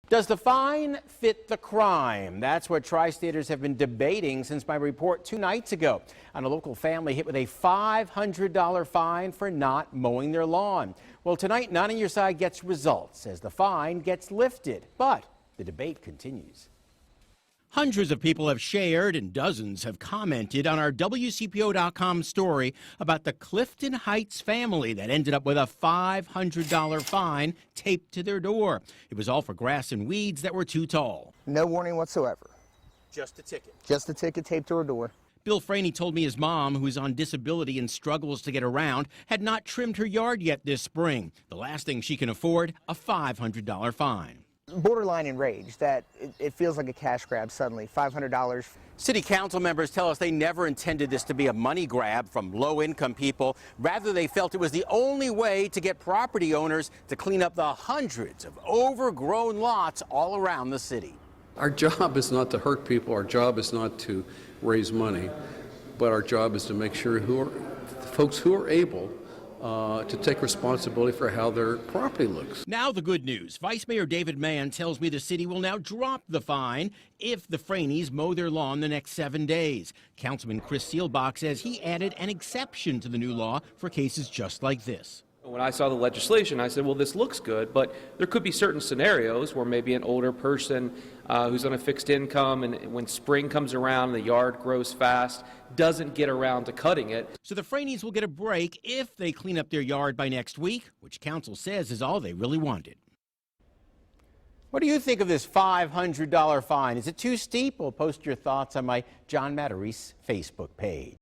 Does the fine fit the crime? That's what tri-staters have been debating since my report 2 nights ago on a local family hit with a $500 fine for not mowing their lawn. Well, tonight, Not On Your Side gets results as the fine gets lifted, but the debate continues. Hundreds of people have shared and dozens have commented on our WCPO.com story about the Clifton Heights family that ended up with a $500 fine taped to their door. It was all for grass and weeds that were too tall. No warning whatsoever. Just a ticket. Just a ticket taped to her door. Bill Franey told me his mom, who's on disability and struggles to get around, had not trimmed her yard yet this spring. The last thing she can afford, a $500 fine. Borderline enraged that it feels like a cash grab suddenly, $500. City council members tell us they never intended this to be a money grab from low-income people. Rather, they felt it was the only way to get property owners to clean up the hundreds of overgrown lots all around the city. Our job is not to hurt people. Our job is not to raise money, but our job is to make sure folks who are able to take responsibility for how their property looks. Now the good news. Vice Mayor David Mann tells me the city will now drop the fine if the Franeys mow their lawn the next 7 days. Councilman Chris Seelbach says he added an exception to the new law for cases just like this. When I saw the legislation, I said, well, this looks good, but there could be certain scenarios where maybe an older person who's on a fixed income and when spring comes around and the yard grows fast, doesn't get around to cutting it. So the Franeys will get a break if they clean up their yard by next week, which council says is all they really wanted. What do you think of this $500 fine? Is it too steep? Well, post your thoughts on my John Matarese Facebook page.